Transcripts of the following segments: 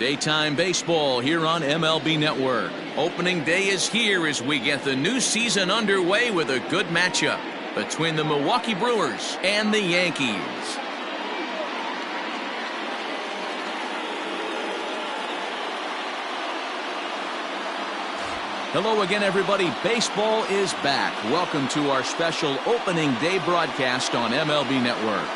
Daytime baseball here on MLB Network. Opening day is here as we get the new season underway with a good matchup between the Milwaukee Brewers and the Yankees. Hello again, everybody. Baseball is back. Welcome to our special opening day broadcast on MLB Network.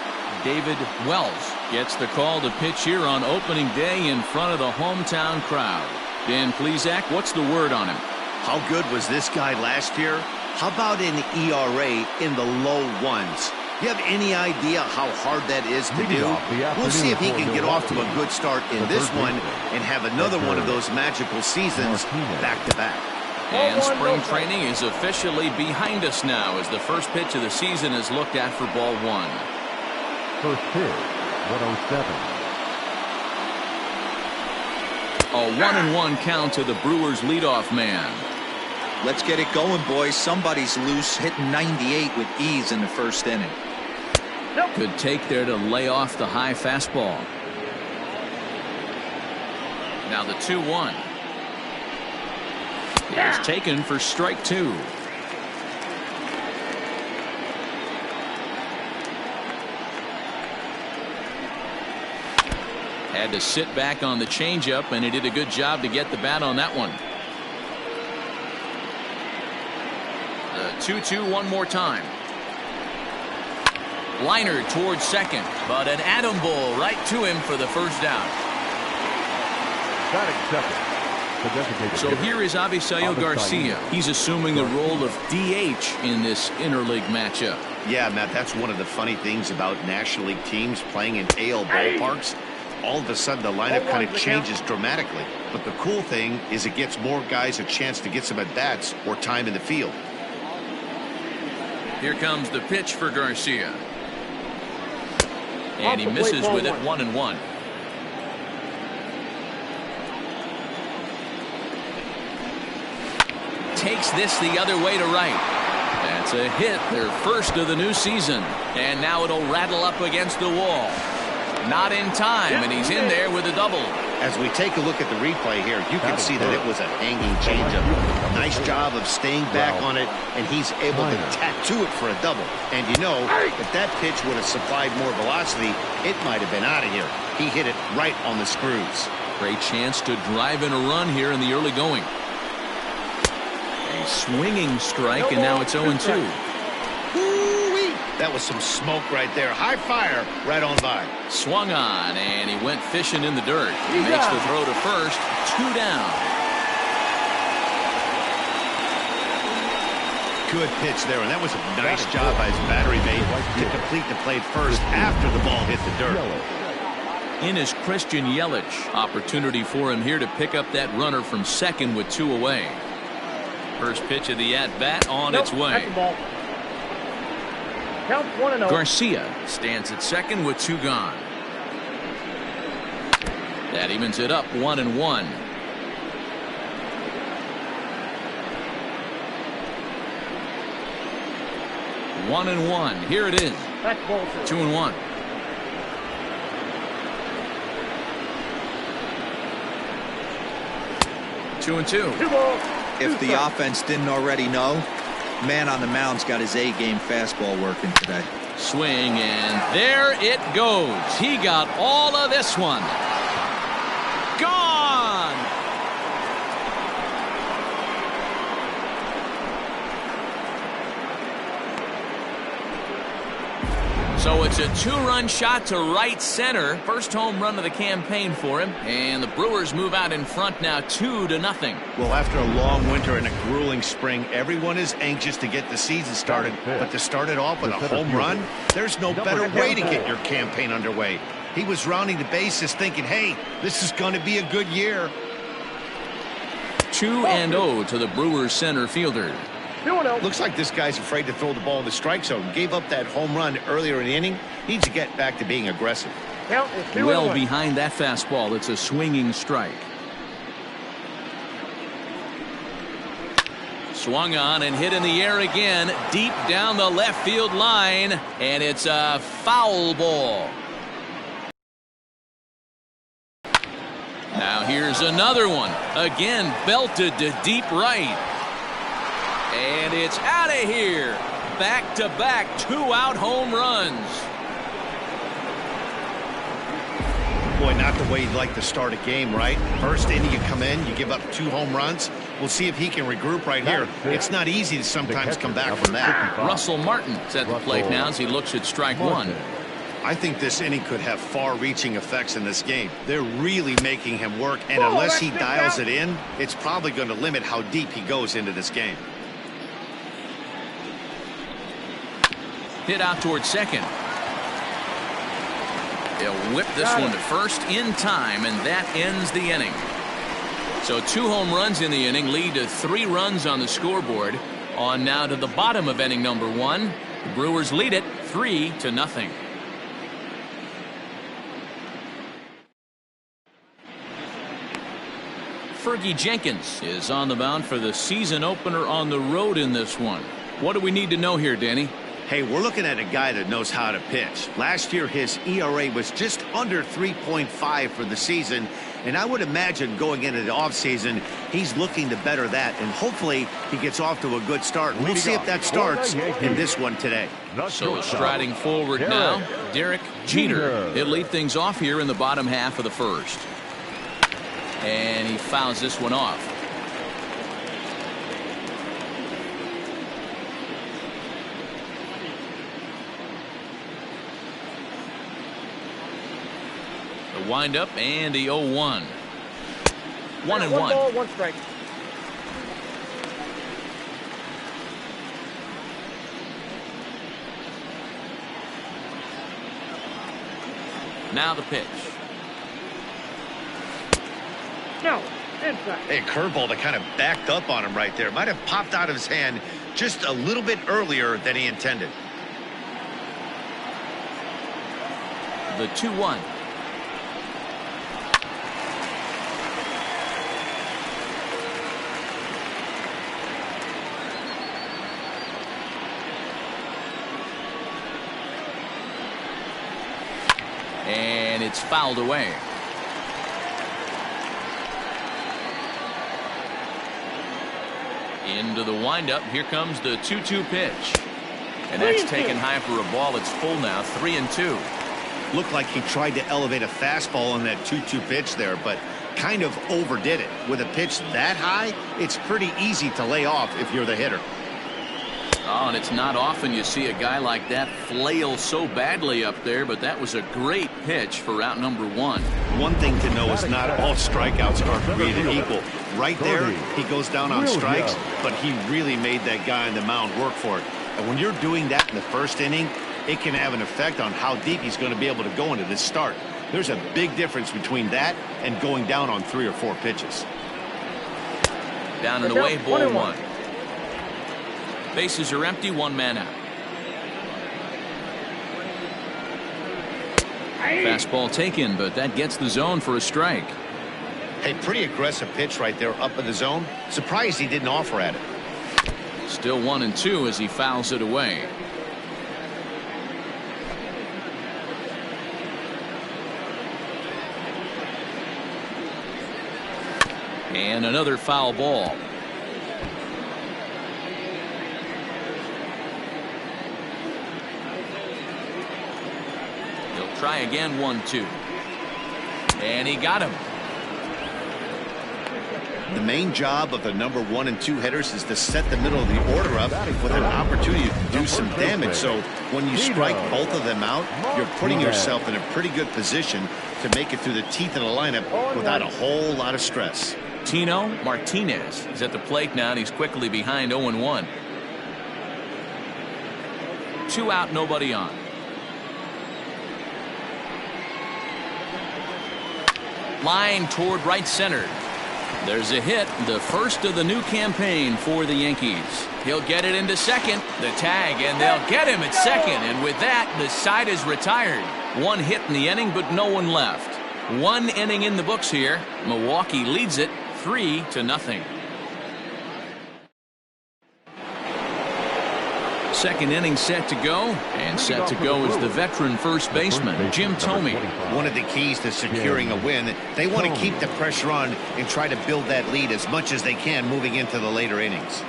David Wells gets the call to pitch here on opening day in front of the hometown crowd. Dan Plesac, what's the word on him? How good was this guy last year? How about an ERA in the low ones? Do you have any idea how hard that is to do? We'll see if he can get off to a good start in this one and have another one of those magical seasons back-to-back. And spring training is officially behind us now as the first pitch of the season is looked at for ball one. First pitch, 107. A 1-1 count to the Brewers leadoff man. Let's get it going, boys. Somebody's loose, hitting 98 with ease in the first inning. Good take there to lay off the high fastball. Now the 2-1. It's taken for strike two. Had to sit back on the changeup, and he did a good job to get the bat on that one. The 2-2 one more time. Liner towards second, but an atom ball right to him for the first down. Batting second. So here is Avisail Garcia. He's assuming the role of DH in this interleague matchup. Yeah, Matt, that's one of the funny things about National League teams playing in AL ballparks. All of a sudden, the lineup kind of changes dramatically. But the cool thing is it gets more guys a chance to get some at-bats or time in the field. Here comes the pitch for Garcia. And he misses with it, 1-1. Takes this the other way to right. That's a hit, their first of the new season. And now it'll rattle up against the wall. Not in time, and he's in there with a double. As we take a look at the replay here, you can see that it was a hanging changeup. Nice job of staying back on it, and he's able to tattoo it for a double. And you know, if that pitch would have supplied more velocity, it might have been out of here. He hit it right on the screws. Great chance to drive in a run here in the early going. A swinging strike, and now it's 0-2. That was some smoke right there. High fire right on by. Swung on, and he went fishing in the dirt. He makes the throw to first. 2 down. Good pitch there, and that was a nice job by his battery mate to complete the play first after the ball hit the dirt. In is Christian Yelich. Opportunity for him here to pick up that runner from second with 2 away. First pitch of the at-bat on its way. Count 1-0. Garcia stands at second with 2 gone. That evens it up, 1-1. One and one. Here it is. 2-1. Two and two. If the offense didn't already know, man on the mound's got his A-game fastball working today. Swing, and there it goes. He got all of this one. Gone! So it's a 2-run shot to right center. First home run of the campaign for him. And the Brewers move out in front now 2-0. Well, after a long winter and a grueling spring, everyone is anxious to get the season started. But to start it off with a home run, there's no better way to get your campaign underway. He was rounding the bases thinking, hey, this is going to be a good year. 2-0 to the Brewers center fielder. Looks like this guy's afraid to throw the ball in the strike zone. Gave up that home run earlier in the inning. Needs to get back to being aggressive. Well behind that fastball. It's a swinging strike. Swung on and hit in the air again. Deep down the left field line. And it's a foul ball. Now here's another one. Again, belted to deep right. And it's out of here. Back-to-back 2-out home runs. Boy, not the way you'd like to start a game, right? First inning, you come in, you give up 2 home runs. We'll see if he can regroup right here. It's not easy to sometimes come back from that. Russell Martin's at the plate now as he looks at strike one. I think this inning could have far-reaching effects in this game. They're really making him work, and unless he dials it in, it's probably going to limit how deep he goes into this game. Hit out towards second. They'll whip this one to first in time, and that ends the inning. So 2 home runs in the inning lead to 3 runs on the scoreboard. On now to the bottom of inning number 1. The Brewers lead it 3-0. Fergie Jenkins is on the mound for the season opener on the road in this one. What do we need to know here, Danny? Hey, we're looking at a guy that knows how to pitch. Last year, his ERA was just under 3.5 for the season, and I would imagine going into the offseason, he's looking to better that, and hopefully he gets off to a good start. We'll see if that starts in this one today. So striding forward now, Derek Jeter. He'll lead things off here in the bottom half of the first. And he fouls this one off. The windup and the 0-1. 1-1. 1 ball, 1 strike. Now the pitch. No, inside. Hey, curveball that kind of backed up on him right there. Might have popped out of his hand just a little bit earlier than he intended. The 2-1. And it's fouled away. Into the windup. Here comes the 2-2 pitch. And that's taken high for a ball. It's full now. 3-2. Looked like he tried to elevate a fastball on that 2-2 pitch there, but kind of overdid it. With a pitch that high, it's pretty easy to lay off if you're the hitter. Oh, and it's not often you see a guy like that flail so badly up there, but that was a great pitch for out number 1. One thing to know is not all strikeouts are created equal. Right there, he goes down on strikes, but he really made that guy on the mound work for it. And when you're doing that in the first inning, it can have an effect on how deep he's going to be able to go into this start. There's a big difference between that and going down on 3 or 4 pitches. Down and away, ball 1. Bases are empty, 1 man out. Fastball taken, but that gets the zone for a strike. Hey, pretty aggressive pitch right there up in the zone. Surprised he didn't offer at it. Still 1-2 as he fouls it away. And another foul ball. He'll try again, 1-2. And he got him. The main job of the number 1 and 2 hitters is to set the middle of the order up with an opportunity to do some damage. So when you strike both of them out, you're putting yourself in a pretty good position to make it through the teeth of the lineup without a whole lot of stress. Tino Martinez is at the plate now, and he's quickly behind 0-1. 2 out, nobody on. Line toward right center. There's a hit, the first of the new campaign for the Yankees. He'll get it into second, the tag, and they'll get him at second. And with that, the side is retired. 1 hit in the inning, but no one left. 1 inning in the books here. Milwaukee leads it 3-0. second inning set to go. And set to go is the veteran first baseman, Jim Thome. One of the keys to securing a win, they want to keep the pressure on and try to build that lead as much as they can moving into the later innings.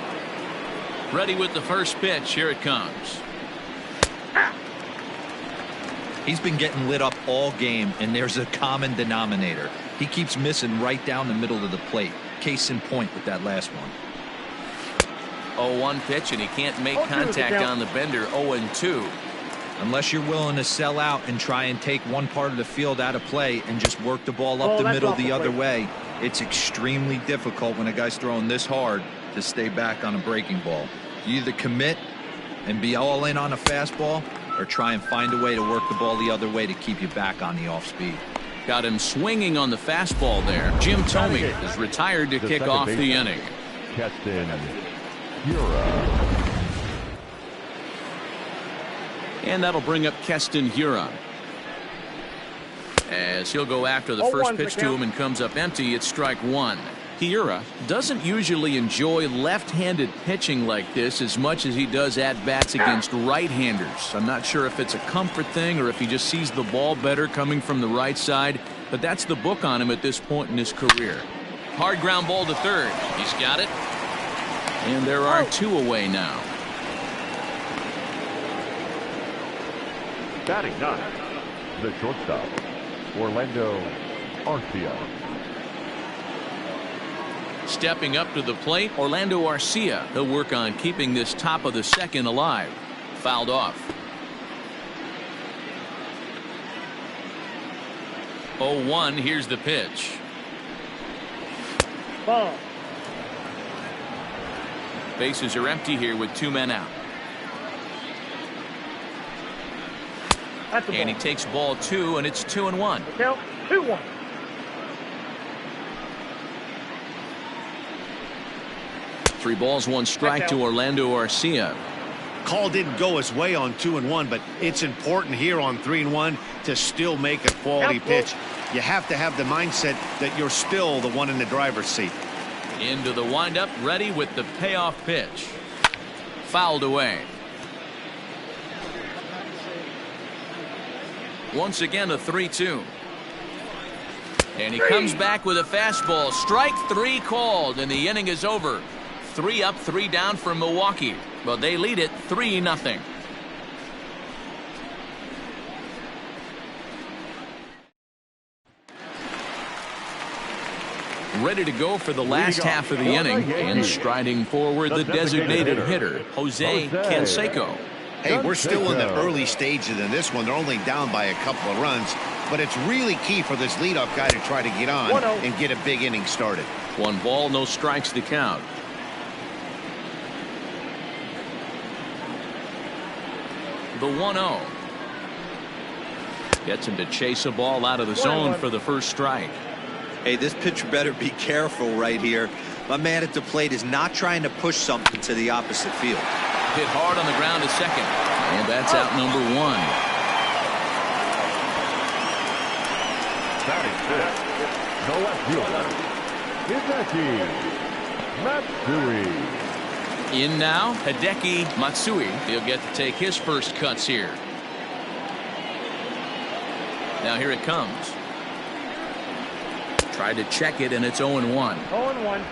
Ready with the first pitch. Here it comes. He's been getting lit up all game, and there's a common denominator. He keeps missing right down the middle of the plate. Case in point with that last one. 0-1 pitch, and he can't make contact on the bender. 0-2. Unless you're willing to sell out and try and take one part of the field out of play and just work the ball up the middle the other way, it's extremely difficult when a guy's throwing this hard to stay back on a breaking ball. You either commit and be all in on a fastball or try and find a way to work the ball the other way to keep you back on the off speed. Got him swinging on the fastball there. Jim Thome is retired to kick off the inning. And that'll bring up Keston Hiura. As he'll go after the first pitch to him and comes up empty, it's strike one. Hiura doesn't usually enjoy left-handed pitching like this as much as he does at-bats against right-handers. I'm not sure if it's a comfort thing or if he just sees the ball better coming from the right side, but that's the book on him at this point in his career. Hard ground ball to third. He's got it. And there are two away now. Batting ninth, the shortstop, Orlando Arcia. Stepping up to the plate, Orlando Arcia. He'll work on keeping this top of the second alive. Fouled off. 0-1. Here's the pitch. Ball. Bases are empty here with two men out. And he takes ball two, and it's 2-1. Count 2-1. Three balls, one strike to Orlando Arcia. Call didn't go his way on 2-1, but it's important here on 3-1 to still make a quality pitch. You have to have the mindset that you're still the one in the driver's seat. Into the windup, ready with the payoff pitch. Fouled away. Once again, a 3-2. And he comes back with a fastball. Strike three called, and the inning is over. 3 up, 3 down for Milwaukee. Well, they lead it 3-0. Ready to go for the last half of the inning, and striding forward the designated hitter, Jose Canseco. Hey, we're still in the early stages in this one. They're only down by a couple of runs, but it's really key for this leadoff guy to try to get on and get a big inning started. 1 ball, no strikes to count. The 1-0. Gets him to chase a ball out of the zone for the first strike. Hey, this pitcher better be careful right here. My man at the plate is not trying to push something to the opposite field. Hit hard on the ground to second. And that's out number 1. Batting fifth, the left fielder, Hideki Matsui. In now, Hideki Matsui. He'll get to take his first cuts here. Now here it comes. Tried to check it, and it's 0-1. 0-1.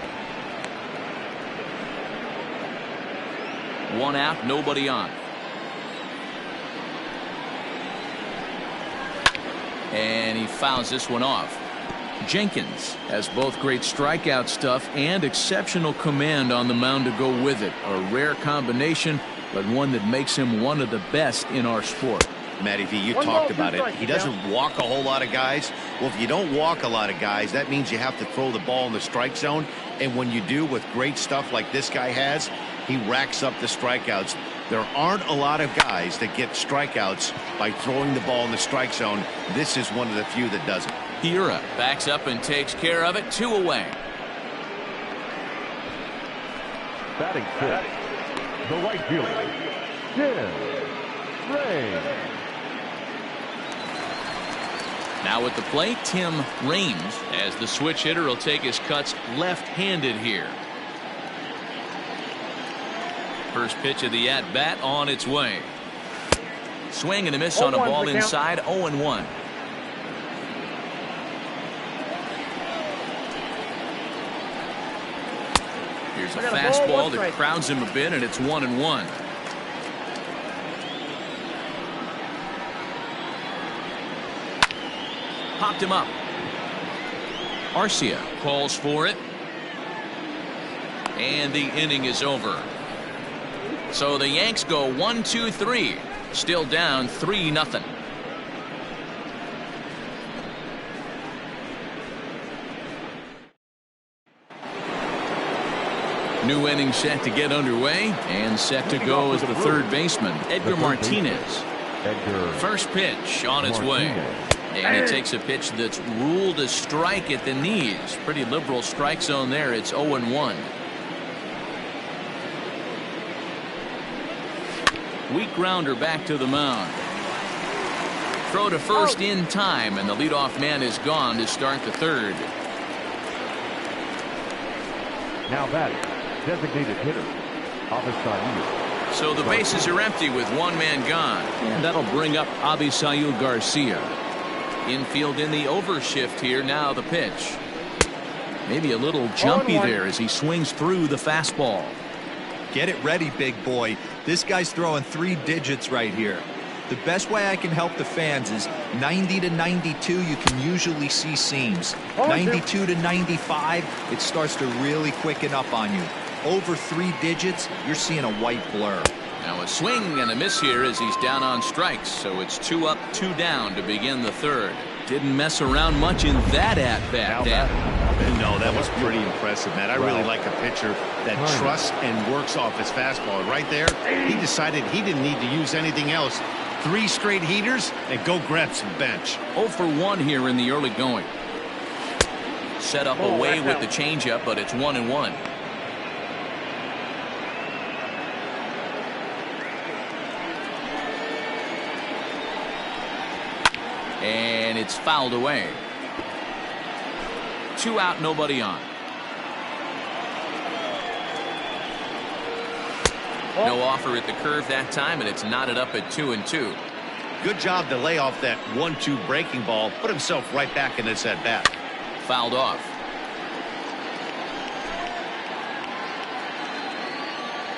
1 out, nobody on. And he fouls this one off. Jenkins has both great strikeout stuff and exceptional command on the mound to go with it. A rare combination, but one that makes him one of the best in our sport. Matty V, you talked about it. He doesn't walk a whole lot of guys. Well, if you don't walk a lot of guys, that means you have to throw the ball in the strike zone. And when you do with great stuff like this guy has, he racks up the strikeouts. There aren't a lot of guys that get strikeouts by throwing the ball in the strike zone. This is one of the few that doesn't. Hiura backs up and takes care of it. 2 away. Batting fifth, the right fielder, Tim Raines. Now at the plate, Tim Raines, as the switch hitter will take his cuts left-handed here. First pitch of the at-bat on its way. Swing and a miss on a ball inside. 0-1. Here's a fastball that crowds him a bit, and it's 1-1. Popped him up. Arcia calls for it. And the inning is over. So the Yanks go 1-2-3. Still down 3-0. New inning set to get underway, and set to go as the third baseman, Edgar Martinez. First pitch on its way. And he takes a pitch that's ruled a strike at the knees. Pretty liberal strike zone there. It's 0-1. Weak grounder back to the mound. Throw to first in time, and the leadoff man is gone to start the third. Now batting, designated hitter, Avisail. So the bases are empty with one man gone. And that'll bring up Avisail Garcia. Infield in the overshift here. Now the pitch. Maybe a little jumpy there as he swings through the fastball. Get it ready, big boy. This guy's throwing 3 digits right here. The best way I can help the fans is 90 to 92. You can usually see seams. 92 to 95, it starts to really quicken up on you. Over 3 digits, you're seeing a white blur. Now a swing and a miss here as he's down on strikes. So it's 2 up, 2 down to begin the third. Didn't mess around much in that at-bat, Dan. No, that was pretty impressive, Matt. I really like a pitcher that trusts and works off his fastball. And right there, he decided he didn't need to use anything else. 3 straight heaters and go grab some bench. 0 for 1 here in the early going. Set up away with the changeup, but it's 1-1. And it's fouled away. 2 out, nobody on. No offer at the curve that time, and it's knotted up at 2-2. Good job to lay off that 1-2 breaking ball. Put himself right back in this at bat. Fouled off.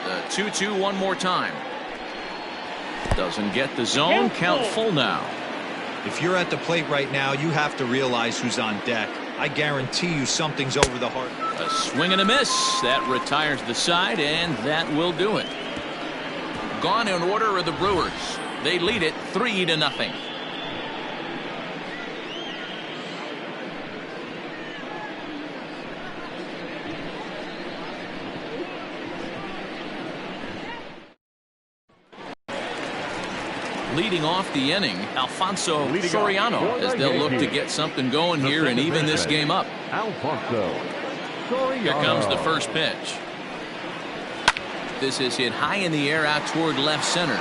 The 2-2 one more time. Doesn't get the zone. Count full now. If you're at the plate right now, you have to realize who's on deck. I guarantee you something's over the heart. A swing and a miss. That retires the side, and that will do it. Gone in order are the Brewers. They lead it 3-0. Leading off the inning, Alfonso Soriano, as they'll look to get something going here and even this game up. Here comes the first pitch. This is hit high in the air out toward left center.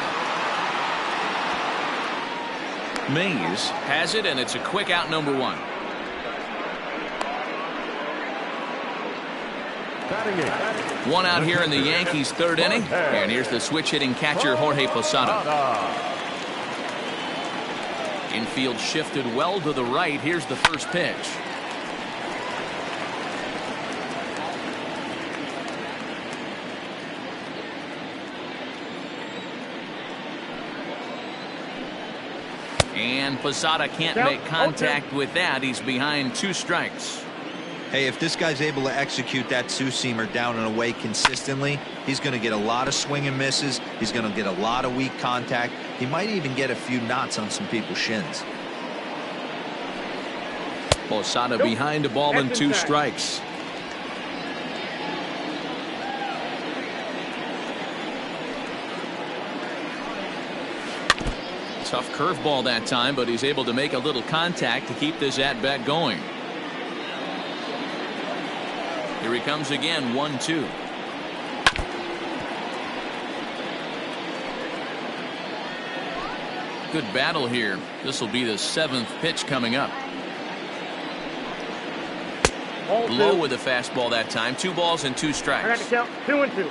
Mays has it, and it's a quick out, number 1. One out here in the Yankees' third inning, and here's the switch hitting catcher Jorge Posada. Infield shifted well to the right. Here's the first pitch. And Posada can't make contact with that. He's behind 2 strikes. Hey, if this guy's able to execute that 2-seamer down and away consistently, he's going to get a lot of swing and misses. He's going to get a lot of weak contact. He might even get a few knots on some people's shins. Posada behind a ball and 2 strikes. Tough curveball that time, but he's able to make a little contact to keep this at-bat going. Here he comes again, 1-2. Good battle here. This will be the 7th pitch coming up. Low with a fastball that time. 2 balls and 2 strikes. I got to count 2-2.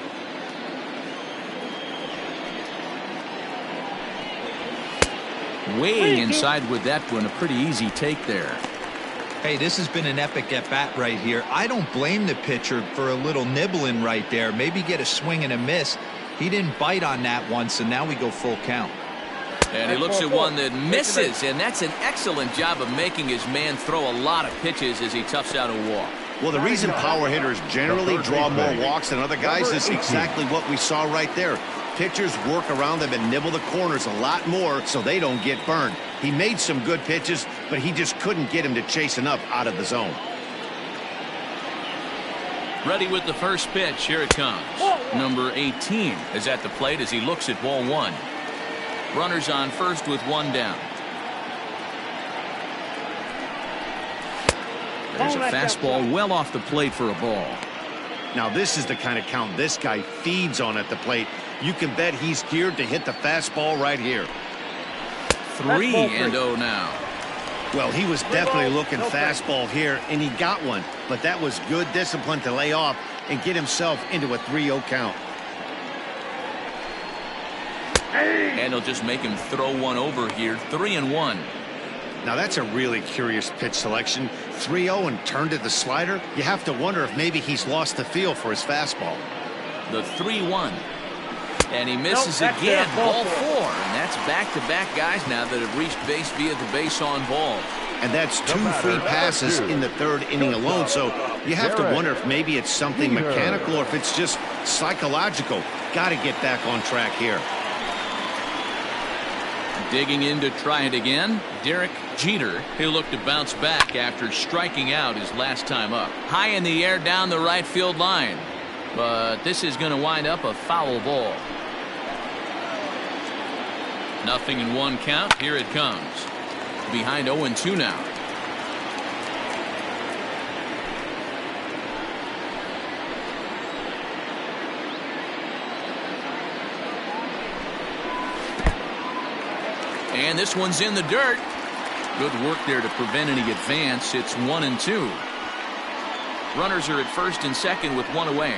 Way inside with that one. A pretty easy take there. Hey, this has been an epic at-bat right here. I don't blame the pitcher for a little nibbling right there. Maybe get a swing and a miss. He didn't bite on that one, so now we go full count. And he looks at one that misses, and that's an excellent job of making his man throw a lot of pitches as he toughs out a walk. Well, the reason power hitters generally draw more walks than other guys is exactly what we saw right there. Pitchers work around them and nibble the corners a lot more so they don't get burned. He made some good pitches, but he just couldn't get him to chase enough out of the zone. Ready with the first pitch. Here it comes. Number 18 is at the plate as he looks at ball one. Runners on first with one down. There's a fastball well off the plate for a ball. Now this is the kind of count this guy feeds on at the plate. You can bet he's geared to hit the fastball right here. 3-0 now. Well, he was definitely looking fastball here, and he got one. But that was good discipline to lay off and get himself into a 3-0 count. And he'll just make him throw one over here. 3-1. Now that's a really curious pitch selection. 3-0 and turned to the slider. You have to wonder if maybe he's lost the feel for his fastball. The 3-1. And he misses again. Ball four. And that's back-to-back guys now that have reached base via the base on ball. And that's two free passes in the third inning alone. So you have to wonder if maybe it's something mechanical or if it's just psychological. Got to get back on track here. Digging in to try it again, Derek Jeter. He'll look to bounce back after striking out his last time up. High in the air down the right field line. But this is going to wind up a foul ball. 0-1 count. Here it comes. Behind 0-2 now. And this one's in the dirt. Good work there to prevent any advance. It's 1-2. Runners are at first and second with one away.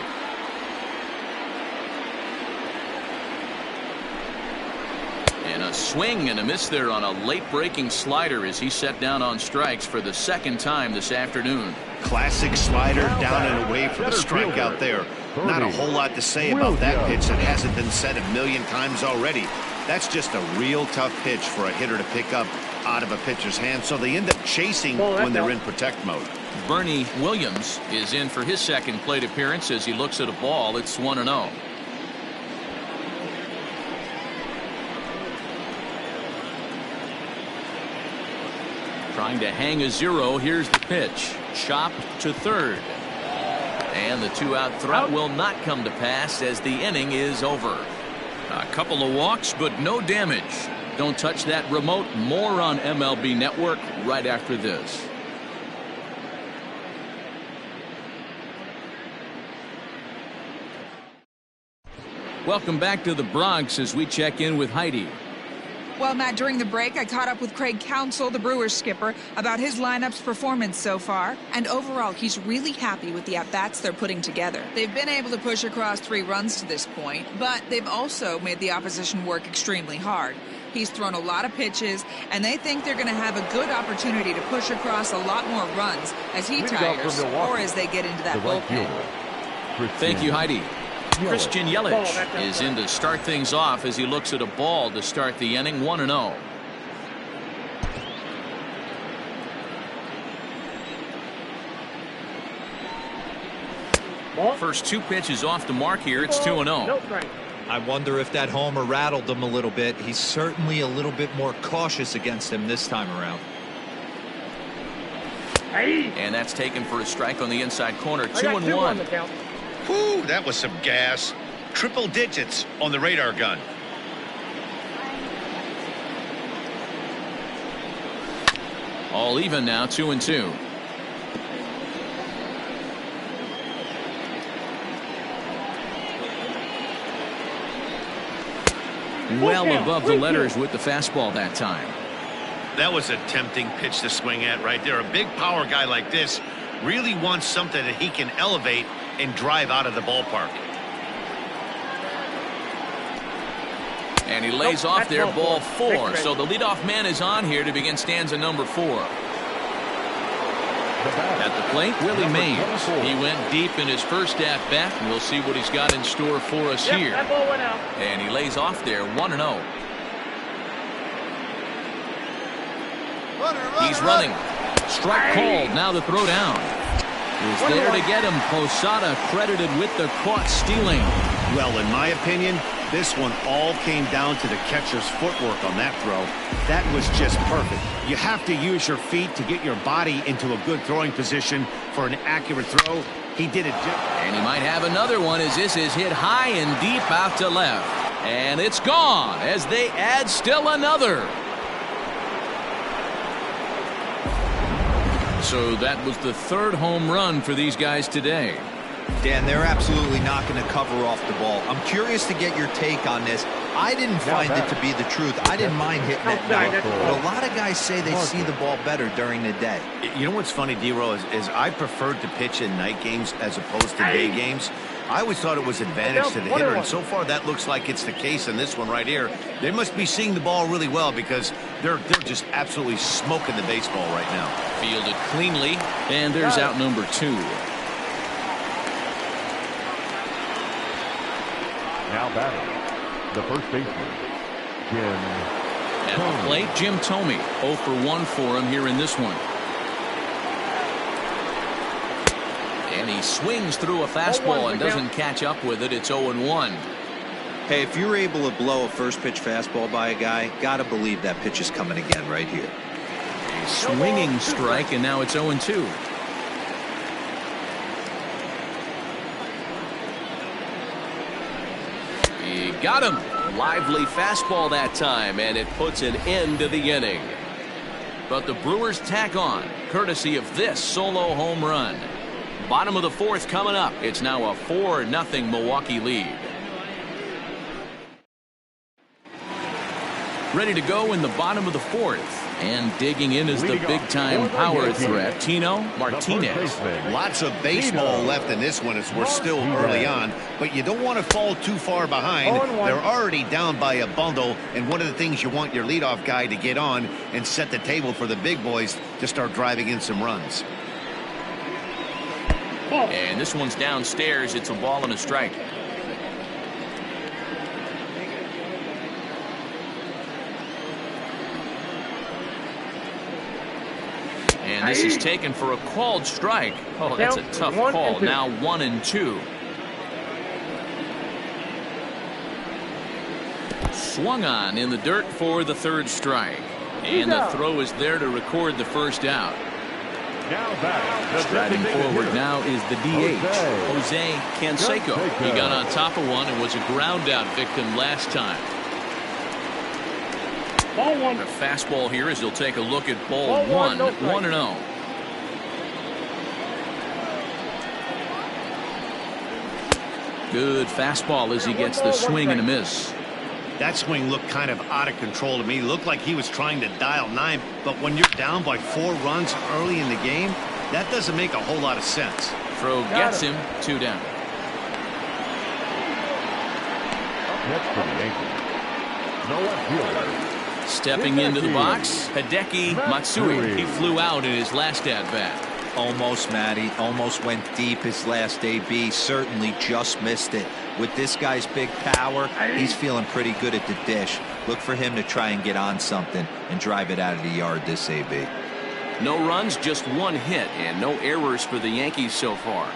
And a swing and a miss there on a late breaking slider as he set down on strikes for the second time this afternoon. Classic slider down and away for the strikeout there. Not a whole lot to say about that pitch that hasn't been said a million times already. That's just a real tough pitch for a hitter to pick up out of a pitcher's hand, so they end up chasing when they're in protect mode. Bernie Williams is in for his second plate appearance as he looks at a ball. It's 1-0. Trying to hang a zero. Here's the pitch. Chopped to third. And the two-out threat will not come to pass as the inning is over. A couple of walks, but no damage. Don't touch that remote. More on MLB Network right after this. Welcome back to the Bronx as we check in with Heidi. Well, Matt, during the break, I caught up with Craig Counsell, the Brewers skipper, about his lineup's performance so far. And overall, he's really happy with the at-bats they're putting together. They've been able to push across 3 runs to this point, but they've also made the opposition work extremely hard. He's thrown a lot of pitches, and they think they're going to have a good opportunity to push across a lot more runs as he tires or as they get into that bullpen. Thank you, Heidi. Christian Yelich is in to start things off as he looks at a ball to start the inning. 1-0. First 2 pitches off the mark here. It's 2-0. I wonder if that homer rattled him a little bit. He's certainly a little bit more cautious against him this time around. And that's taken for a strike on the inside corner. 2-1. Whew, that was some gas. Triple digits on the radar gun. All even now. 2-2. Well above the letters with the fastball that time. That was a tempting pitch to swing at right there. A big power guy like this really wants something that he can elevate and drive out of the ballpark. And he lays off there, ball 4. So the leadoff man is on here to begin stanza number 4. At the plate, Willie Mays. He went deep in his first at-bat, and we'll see what he's got in store for us here. That ball went out. And he lays off there, 1-0. He's running. Strike called. Now the throw down. Is there to get him. Posada credited with the caught stealing. Well, in my opinion, this one all came down to the catcher's footwork on that throw. That was just perfect. You have to use your feet to get your body into a good throwing position for an accurate throw. He did it. And he might have another one as this is hit high and deep out to left. And it's gone as they add still another. So that was the 3rd home run for these guys today. Dan, they're absolutely not going to cover off the ball. I'm curious to get your take on this. I didn't find it to be the truth. I didn't mind hitting it, but a lot of guys say they see the ball better during the day. You know what's funny, D-Row, is I preferred to pitch in night games as opposed to day games. I always thought it was advantage to the hitter, and so far that looks like it's the case in this one right here. They must be seeing the ball really well because they're just absolutely smoking the baseball right now. Fielded cleanly, and there's out number 2. Now batting, the first baseman, Jim At the plate, Jim Thome. 0 for 1 for him here in this one. And he swings through a fastball and doesn't catch up with it. It's 0-1. Hey, if you're able to blow a first pitch fastball by a guy, gotta believe that pitch is coming again right here. A swinging strike, and now it's 0-2. He got him. Lively fastball that time, and it puts an end to the inning. But the Brewers tack on, courtesy of this solo home run. Bottom of the 4th coming up. It's now a 4-0 Milwaukee lead. Ready to go in the bottom of the 4th. And digging in is the big-time power threat, Tino Martinez. Lots of baseball left in this one as we're still early on, but you don't want to fall too far behind. They're already down by a bundle, and one of the things you want your leadoff guy to get on and set the table for the big boys to start driving in some runs. And this one's downstairs. It's a ball and a strike. And this is taken for a called strike. Oh, that's a tough call. Now 1-2. Swung on in the dirt for the 3rd strike. And the throw is there to record the first out. Striding forward now is the DH, Jose Canseco. He got on top of one and was a ground out victim last time. Ball 1. A fastball here as he'll take a look at ball 1, 1-0. Good fastball as he gets the swing and a miss. That swing looked kind of out of control to me. Looked like he was trying to dial 9, but when you're down by 4 runs early in the game, that doesn't make a whole lot of sense. Throw gets him, 2 down. Next for the Yankees, no outfielder. Stepping into the box, Hideki Matsui. He flew out in his last at-bat. Almost, Matty. Almost went deep his last AB. Certainly just missed it. With this guy's big power, he's feeling pretty good at the dish. Look for him to try and get on something and drive it out of the yard this AB. No runs, just 1 hit, and no errors for the Yankees so far.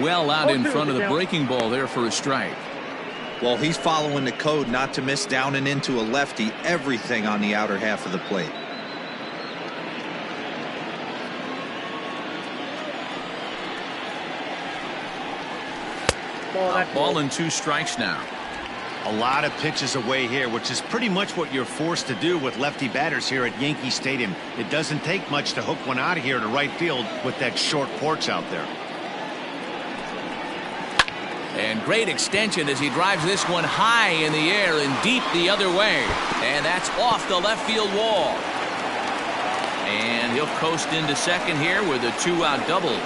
Well out in front of the breaking ball there for a strike. Well, he's following the code not to miss down and into a lefty. Everything on the outer half of the plate. Ball and 2 strikes now. A lot of pitches away here, which is pretty much what you're forced to do with lefty batters here at Yankee Stadium. It doesn't take much to hook one out of here to right field with that short porch out there. And great extension as he drives this one high in the air and deep the other way. And that's off the left field wall. And he'll coast into second here with a 2-out double.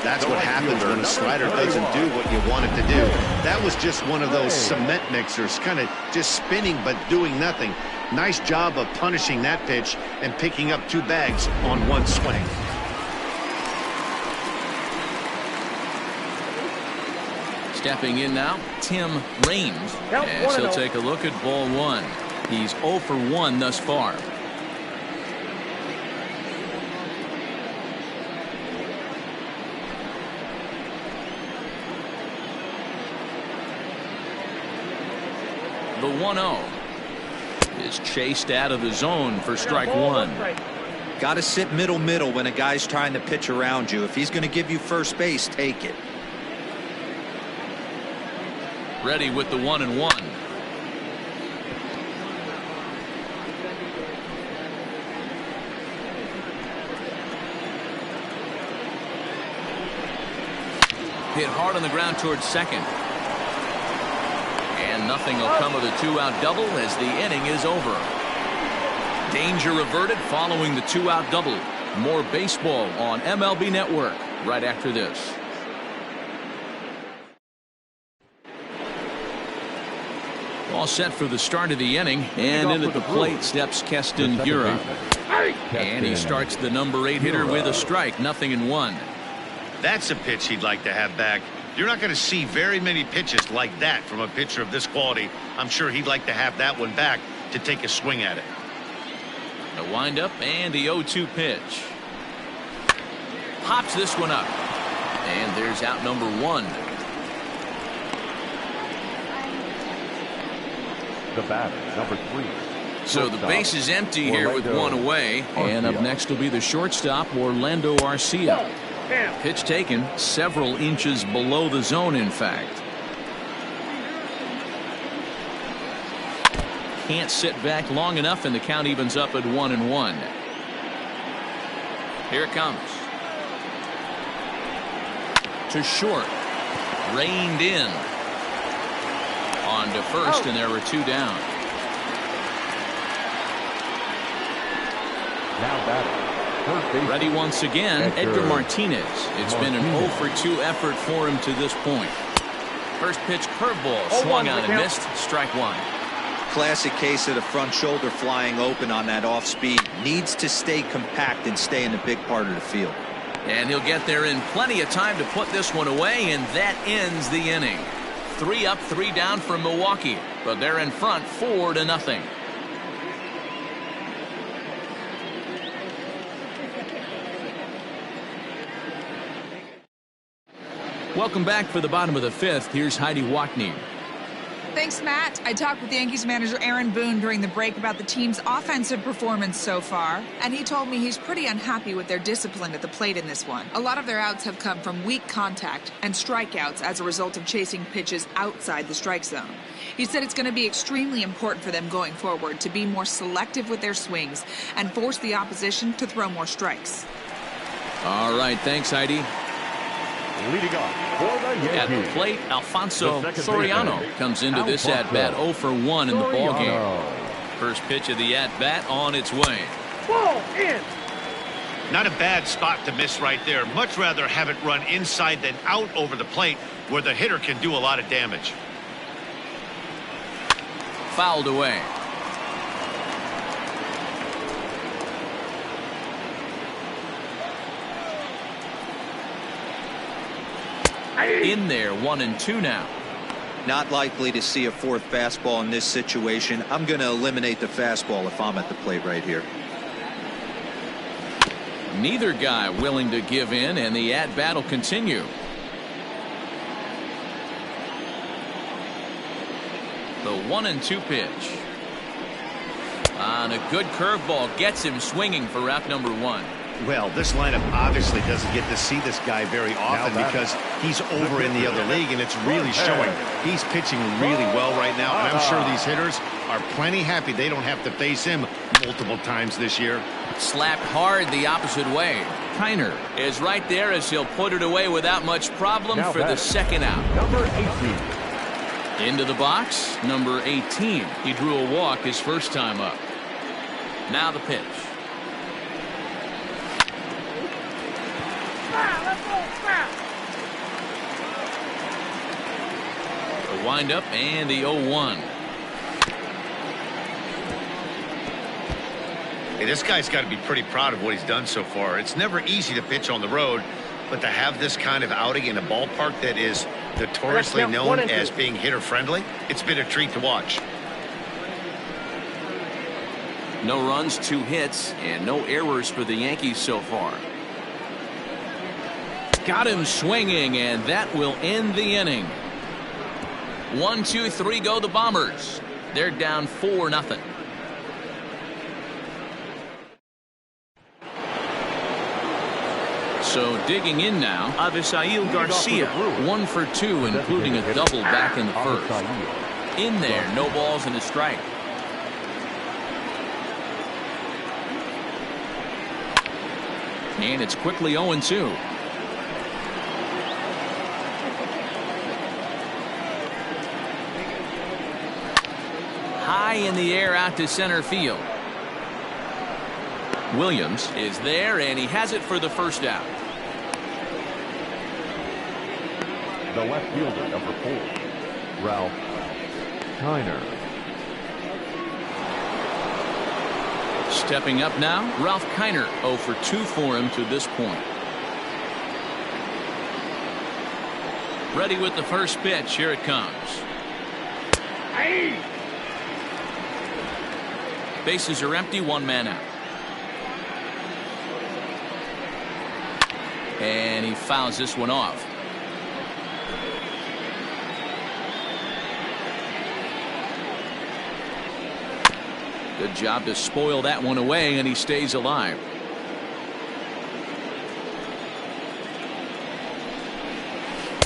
That's what happens when a slider doesn't do what you want it to do. That was just one of those cement mixers, kind of just spinning but doing nothing. Nice job of punishing that pitch and picking up 2 bags on 1 swing. Stepping in now, Tim Raines, as he'll take a look at ball 1. He's 0 for 1 thus far. The 1-0 is chased out of the zone for strike 1. Got to sit middle when a guy's trying to pitch around you. If he's going to give you first base, take it. Ready with the 1-1. Hit hard on the ground towards second. And nothing will come of the 2-out double as the inning is over. Danger averted following the 2-out double. More baseball on MLB Network right after this. All set for the start of the inning, and in at the plate steps Keston Hiura. And he starts the number 8 hitter with a strike, 0-1. That's a pitch he'd like to have back. You're not going to see very many pitches like that from a pitcher of this quality. I'm sure he'd like to have that one back to take a swing at it. The windup and the 0-2 pitch. Pops this one up. And there's out number 1. The batter, number 3. So the base is empty here with 1 away. And up next will be the shortstop, Orlando Arcia. Pitch taken several inches below the zone, in fact. Can't sit back long enough, and the count evens up at 1-1. Here it comes. To short. Reined in. On to first, and there were 2 down. Now batting. Ready once again, Edgar Martinez. It's been an 0 for 2 effort for him to this point. First pitch curveball swung on and missed. Strike 1. Classic case of the front shoulder flying open on that off speed. Needs to stay compact and stay in the big part of the field. And he'll get there in plenty of time to put this one away, and that ends the inning. 3 up, 3 down for Milwaukee, but they're in front 4-0. Welcome back for the bottom of the 5th. Here's Heidi Wackney. Thanks, Matt. I talked with the Yankees manager Aaron Boone during the break about the team's offensive performance so far, and he told me he's pretty unhappy with their discipline at the plate in this one. A lot of their outs have come from weak contact and strikeouts as a result of chasing pitches outside the strike zone. He said it's going to be extremely important for them going forward to be more selective with their swings and force the opposition to throw more strikes. All right, thanks, Heidi. Leading off for the Yankees. At the plate, Alfonso Soriano comes into this at-bat 0 for 1 in the ballgame. First pitch of the at-bat on its way. Ball in. Not a bad spot to miss right there. Much rather have it run inside than out over the plate where the hitter can do a lot of damage. Fouled away. In there, 1-2 now. Not likely to see a 4th fastball in this situation. I'm going to eliminate the fastball if I'm at the plate right here. Neither guy willing to give in, and the at-bat will continue. The 1-2 pitch. On a good curveball gets him swinging for out number 1. Well, this lineup obviously doesn't get to see this guy very often because he's over in the other league, and it's really showing. He's pitching really well right now, and I'm sure these hitters are plenty happy they don't have to face him multiple times this year. Slapped hard the opposite way. Kiner is right there as he'll put it away without much problem for the 2nd out. Number 18. Into the box, number 18. He drew a walk his first time up. Now the pitch. windup and the 0-1. Hey, this guy's got to be pretty proud of what he's done so far. It's never easy to pitch on the road, but to have this kind of outing in a ballpark that is notoriously known as being hitter-friendly, it's been a treat to watch. No runs, 2 hits, and no errors for the Yankees so far. Got him swinging, and that will end the inning. 1, 2, 3 go the Bombers. They're down 4-0. So digging in now, Avisail Garcia, 1 for 2, including a double back in the first. In there, no balls and a strike. And it's quickly 0-2. High in the air out to center field. Williams is there, and he has it for the first out. The left fielder, number 4, Ralph Kiner. Stepping up now, Ralph Kiner, 0 for 2 for him to this point. Ready with the first pitch. Here it comes. Hey! Bases are empty, 1 man out. And he fouls this one off. Good job to spoil that one away, and he stays alive.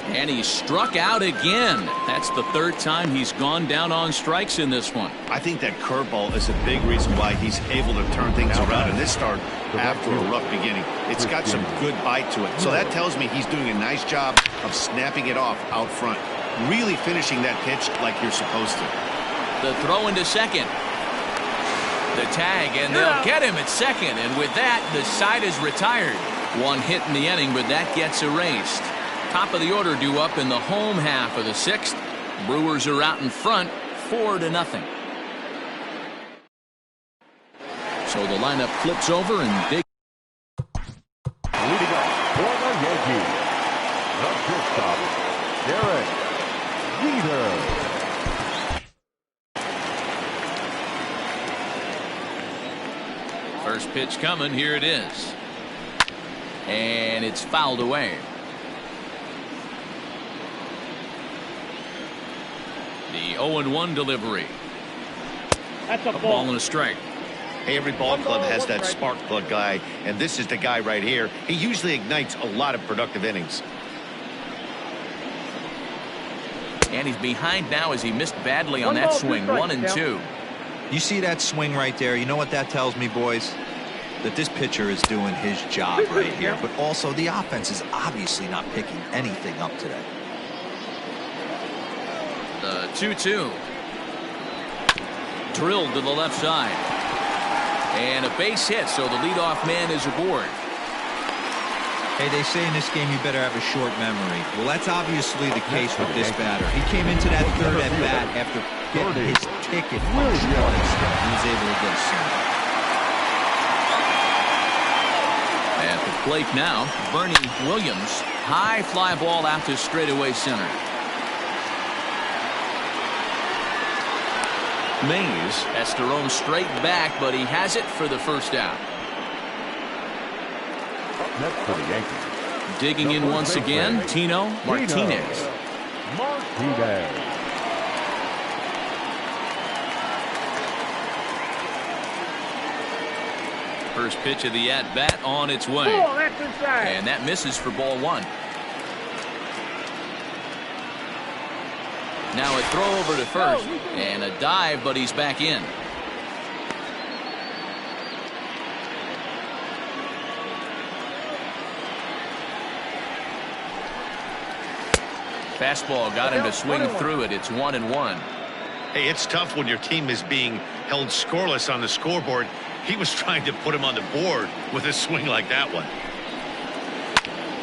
And he struck out again. That's the 3rd time he's gone down on strikes in this one. I think that curveball is a big reason why he's able to turn things around in this start after a rough beginning. It's got some good bite to it. So that tells me he's doing a nice job of snapping it off out front. Really finishing that pitch like you're supposed to. The throw into second. The tag, and they'll get him at second. And with that, the side is retired. 1 hit in the inning, but that gets erased. Top of the order due up in the home half of the 6th. Brewers are out in front, 4-0. So the lineup flips over and dig. Leading off for the Yankees, the shortstop, Derek Jeter. First pitch coming. Here it is. And it's fouled away. The 0-1 delivery. That's a ball and a strike. Hey, every ball club has that spark plug guy, and this is the guy right here. He usually ignites a lot of productive innings. And he's behind now as he missed badly on that swing. 1-2. You see that swing right there? You know what that tells me, boys? That this pitcher is doing his job right here. But also the offense is obviously not picking anything up today. The 2-2. Drilled to the left side. And a base hit, so the leadoff man is aboard. Hey, they say in this game you better have a short memory. Well, that's obviously the case with this batter. He came into that 3rd at bat after getting his ticket punched twice. He was able to get a single. At the plate now, Bernie Williams. High fly ball out to straightaway center. Mays has thrown straight back, but he has it for the first out. Next for the Yankees. Digging in once again, Tino Martinez. First pitch of the at-bat on its way. Oh, that's inside. And that misses for ball 1. Now a throw over to first, and a dive, but he's back in. Fastball got him to swing through it. It's 1-1. Hey, it's tough when your team is being held scoreless on the scoreboard. He was trying to put him on the board with a swing like that one.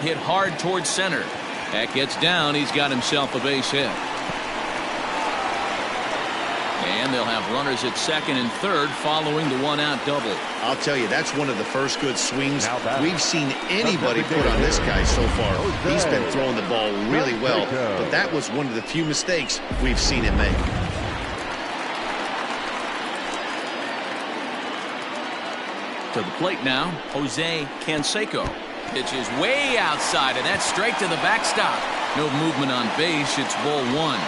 Hit hard towards center. That gets down. He's got himself a base hit. and they'll have runners at second and third following the one-out double. I'll tell you, that's one of the first good swings we've seen anybody put on this guy so far. He's been throwing the ball really well, but that was one of the few mistakes we've seen him make. To the plate now, Jose Canseco. Pitch is way outside, and that's straight to the backstop. No movement on base. It's ball one.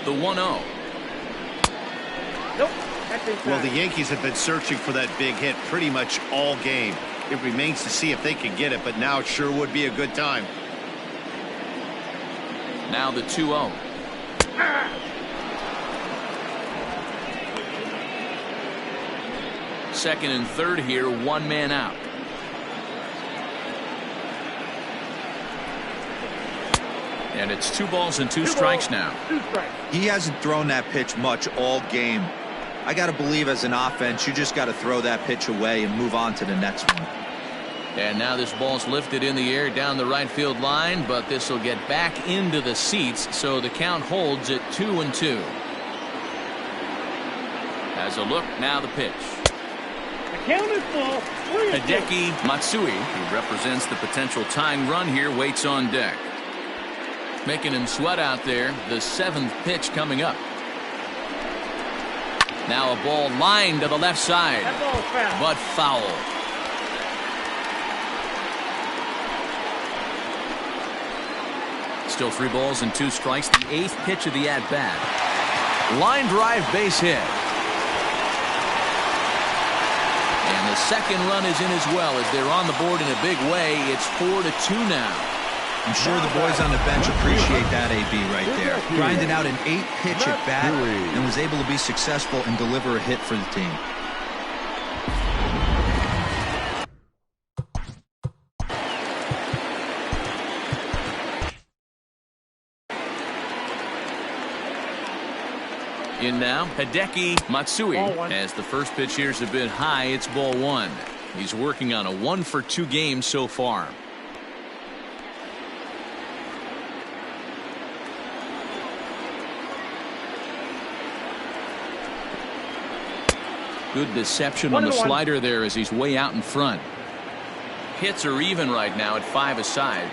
The 1-0. Nope. Well, the Yankees have been searching for that big hit pretty much all game. It remains to see if they can get it, but now it sure would be a good time. Now the 2-0. Second and third here, one man out. And it's 2 balls and 2 strikes now. 2 strikes. He hasn't thrown that pitch much all game. I got to believe as an offense, you just got to throw that pitch away and move on to the next one. And now this ball's lifted in the air down the right field line, but this will get back into the seats, so the count holds at 2-2. As a look, now the pitch. The count is full. Hideki Matsui, who represents the potential tying run here, waits on deck. Making him sweat out there. The 7th pitch coming up. Now a ball lined to the left side. That ball is foul. But foul. Still 3 balls and 2 strikes. The 8th pitch of the at-bat. Line drive, base hit. And the second run is in as well as they're on the board in a big way. It's 4-2 now. I'm sure the boys on the bench appreciate that, AB, right there. Grinding out an 8-pitch at bat and was able to be successful and deliver a hit for the team. In now, Hideki Matsui. As the first pitch here is a bit high, it's ball 1. He's working on a 1-for-2 game so far. Good deception on the slider there as he's way out in front. Hits are even right now at 5 aside.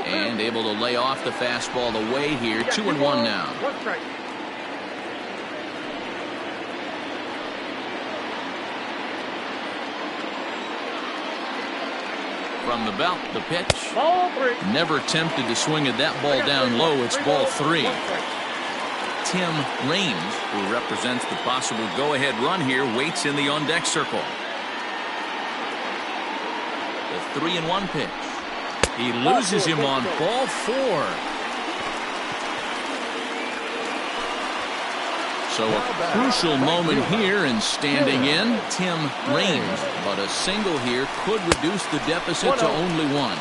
And able to lay off the fastball away here. 2-1 now. 1 strike. From the belt, the pitch. Ball 3. Never tempted to swing at that ball down low. It's ball 3. Tim Raines, who represents the possible go-ahead run here, waits in the on-deck circle. The 3-1 pitch. He loses him on ball 4. So a crucial moment here, and standing in, Tim Raines. But a single here could reduce the deficit to only 1.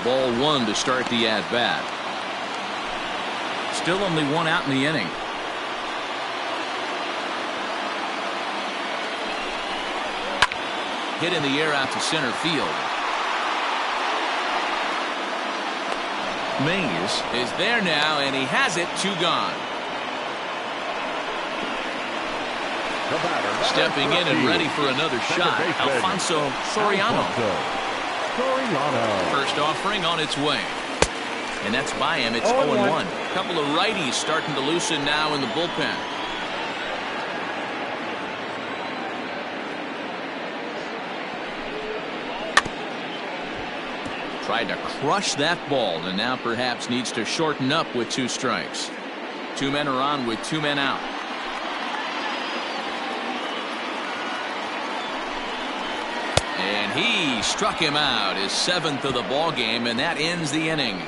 Ball 1 to start the at-bat. Still only 1 out in the inning. Hit in the air out to center field. Mays is there now, and he has it. 2 gone. Stepping in and ready for another shot, Alfonso Soriano. First offering on its way. And that's by him. It's 0-1. A couple of righties starting to loosen now in the bullpen. Tried to crush that ball, and now perhaps needs to shorten up with 2 strikes. 2 men are on with 2 men out. And he struck him out, his 7th of the ball game, and that ends the inning.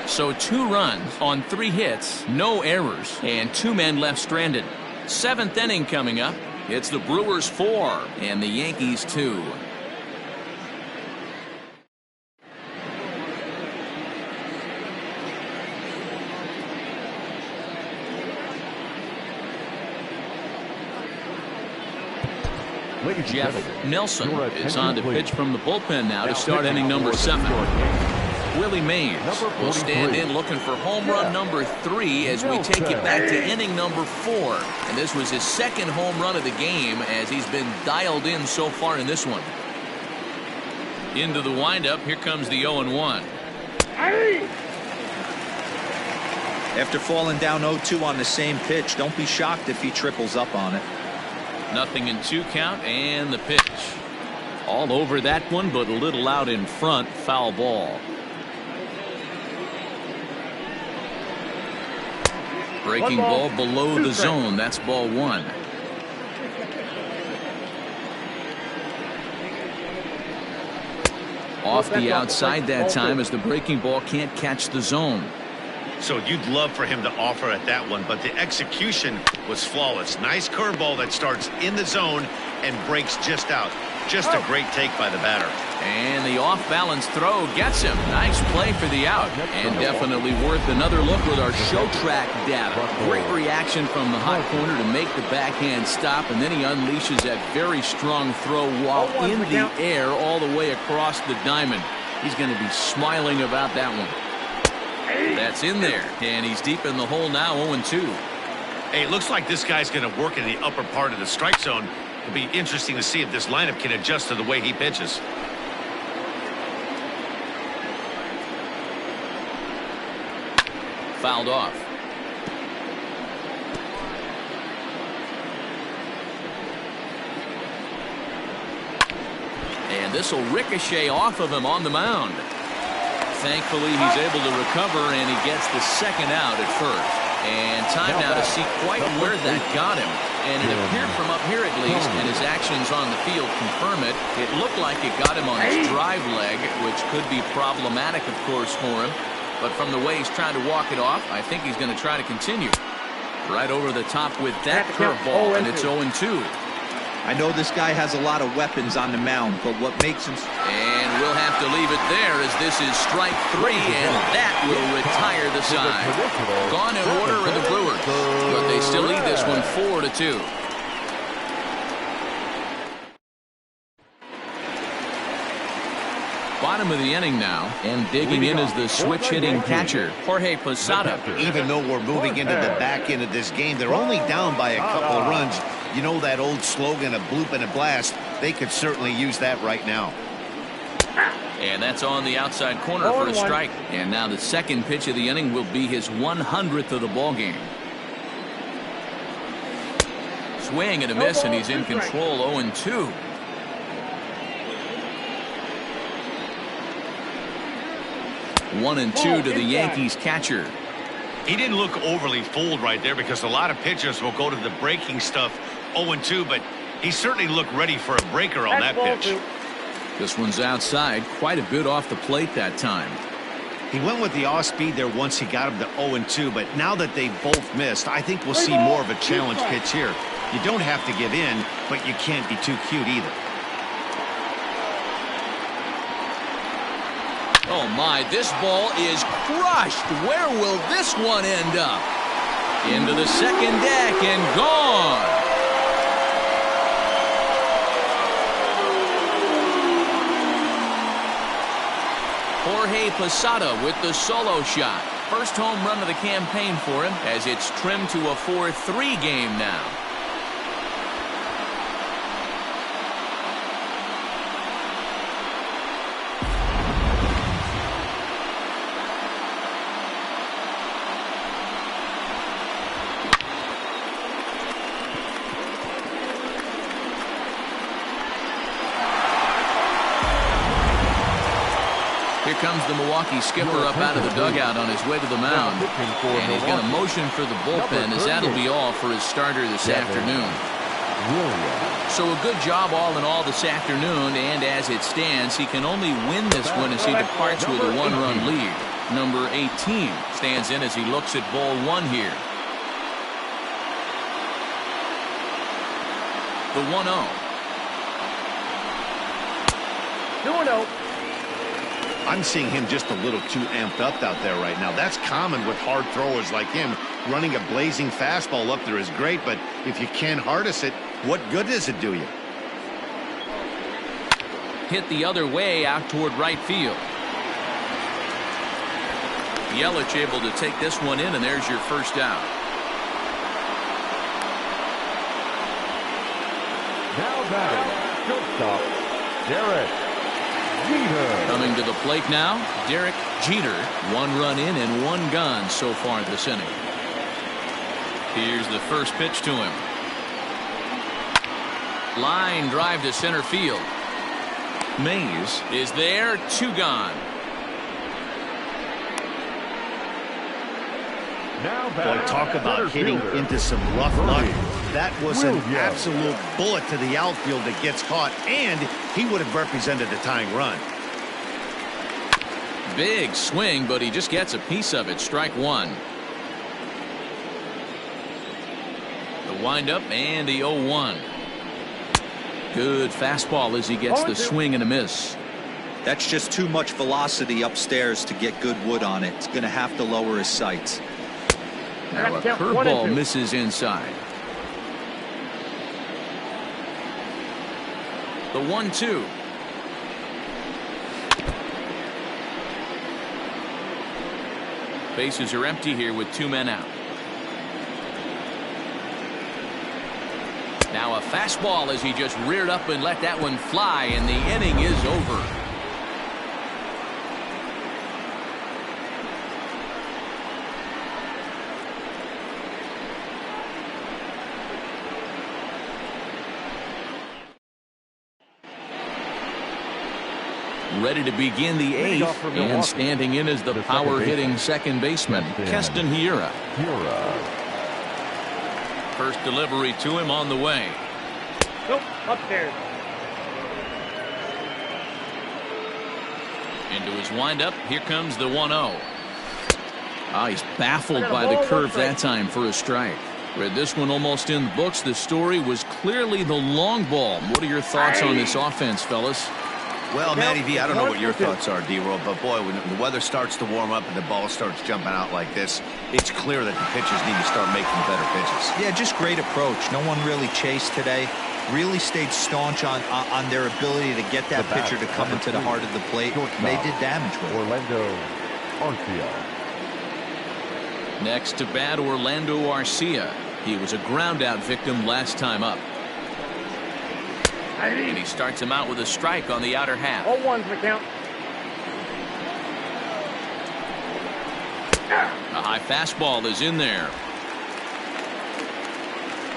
So 2 runs on 3 hits, no errors, and 2 men left stranded. 7th inning coming up. It's the Brewers 4 and the Yankees 2. Jeff Nelson is on to pitch from the bullpen now to start inning number 7. Willie Mays will stand in looking for home run number 3 as we take it back to inning number 4. And this was his second home run of the game as he's been dialed in so far in this one. Into the windup, here comes the 0-1. After falling down 0-2 on the same pitch, don't be shocked if he triples up on it. 0-2 count, and the pitch. All over that one, but a little out in front. Foul ball. Breaking ball below the zone. That's ball 1. Off the outside that time as the breaking ball can't catch the zone. So you'd love for him to offer at that one, but the execution was flawless. Nice curveball that starts in the zone and breaks just out. Just a great take by the batter. And the off-balance throw gets him. Nice play for the out. And definitely worth another look with our show track data. Great reaction from the hot corner to make the backhand stop, and then he unleashes that very strong throw while in the air all the way across the diamond. He's going to be smiling about that one. That's in there, and he's deep in the hole now, 0-2. Hey, it looks like this guy's going to work in the upper part of the strike zone. It'll be interesting to see if this lineup can adjust to the way he pitches. Fouled off. And this will ricochet off of him on the mound. Thankfully, he's able to recover, and he gets the second out at first. And time now to see quite where that got him. And it appeared from up here at least, and his actions on the field confirm it. It looked like it got him on his drive leg, which could be problematic, of course, for him. But from the way he's trying to walk it off, I think he's going to try to continue. Right over the top with that curveball, and it's 0-2. I know this guy has a lot of weapons on the mound, but what makes him... And we'll have to leave it there as this is strike 3, and that will retire the side. Gone in order are the Brewers, but they still lead this one 4-2. Bottom of the inning now, and digging in is the switch-hitting catcher, Jorge Posada. Even though we're moving into the back end of this game, they're only down by a couple of runs. You know that old slogan, a bloop and a blast? They could certainly use that right now. And that's on the outside corner for a strike. And now the second pitch of the inning will be his 100th of the ball game. Swing and a miss, and he's in control, 0-2. One and two to the Yankees catcher. He didn't look overly fooled right there because a lot of pitchers will go to the breaking stuff 0-2, but he certainly looked ready for a breaker on that pitch. This one's outside, quite a bit off the plate that time. He went with the off speed there once he got him to 0-2, but now that they both missed, I think we'll see more of a challenge pitch here. You don't have to give in, but you can't be too cute either. Oh my, this ball is crushed. Where will this one end up? Into the second deck and gone. Jorge Posada with the solo shot. First home run of the campaign for him as it's trimmed to a 4-3 game now. Here comes the Milwaukee skipper up out of the dugout on his way to the mound. And he's going to motion for the bullpen as that'll be all for his starter this afternoon. So a good job all in all this afternoon, and as it stands, he can only win this one as he departs with a one-run lead. Number 18 stands in as he looks at ball one here. The 1-0. 2-0. I'm seeing him just a little too amped up out there right now. That's common with hard throwers like him. Running a blazing fastball up there is great, but if you can't harness it, what good does it do you? hit the other way out toward right field. Yelich able to take this one in, and there's your first out. Now batting, shortstop, Derek Jeter. Coming to the plate now, Derek Jeter. 1 run in and 1 gone so far this inning. Here's the first pitch to him. Line drive to center field. Mays is there. 2 gone. Boy, talk about hitting into some rough luck. That was an absolute bullet to the outfield that gets caught, and he would have represented a tying run. Big swing, but he just gets a piece of it. Strike 1. The windup and the 0-1. Good fastball as he gets the swing and a miss. That's just too much velocity upstairs to get good wood on it. It's going to have to lower his sights. Now a curveball misses inside. The 1-2. Bases are empty here with 2 men out. Now a fastball as he just reared up and let that one fly, and the inning is over. Ready to begin the 8th, and standing in as the power-hitting second baseman, Keston Hiura. First delivery to him on the way. Nope, upstairs. Into his windup. Here comes the 1-0. He's baffled by the curve that time for a strike. With this one almost in the books, the story was clearly the long ball. What are your thoughts on this offense, fellas? Well, Matty V, I don't know what your thoughts are, D-Roll, but boy, when the weather starts to warm up and the ball starts jumping out like this, it's clear that the pitchers need to start making better pitches. Yeah, just great approach. No one really chased today. Really stayed staunch on their ability to get that pitcher to come into the heart of the plate. And they did damage with it. Orlando Arcia. Next to bat, Orlando Arcia. He was a ground-out victim last time up. And he starts him out with a strike on the outer half. 0-1's the count. A high fastball is in there.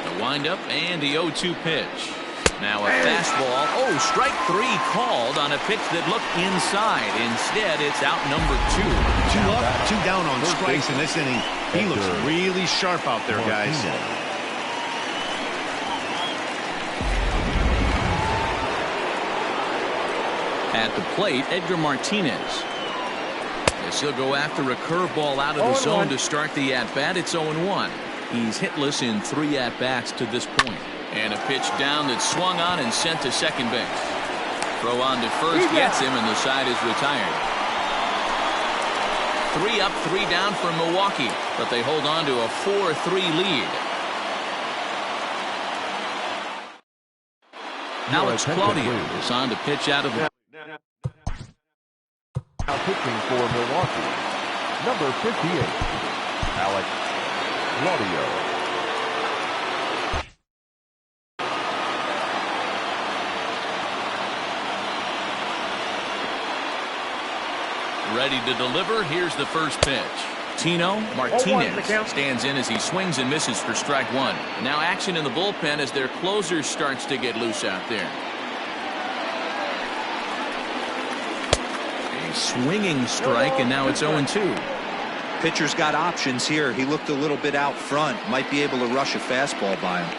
The windup and the 0-2 pitch. Now a fastball. Oh, strike 3 called on a pitch that looked inside. Instead, it's out number 2. 2 up, 2 down on strikes in this inning. He looks really sharp out there, guys. At the plate, Edgar Martinez. As he'll go after a curveball out of the zone to start the at-bat. It's 0-1. He's hitless in 3 at-bats to this point. And a pitch down that's swung on and sent to second base. Throw on to first gets him, and the side is retired. 3 up, 3 down for Milwaukee, but they hold on to a 4-3 lead. Alex Claudio is on to pitch out of the... Now pitching for Milwaukee, number 58, Alex Claudio. Ready to deliver. Here's the first pitch. Tino Martinez stands in as he swings and misses for strike 1. Now action in the bullpen as their closer starts to get loose out there. A swinging strike, and now it's 0-2. Pitcher's got options here. He looked a little bit out front. Might be able to rush a fastball by him.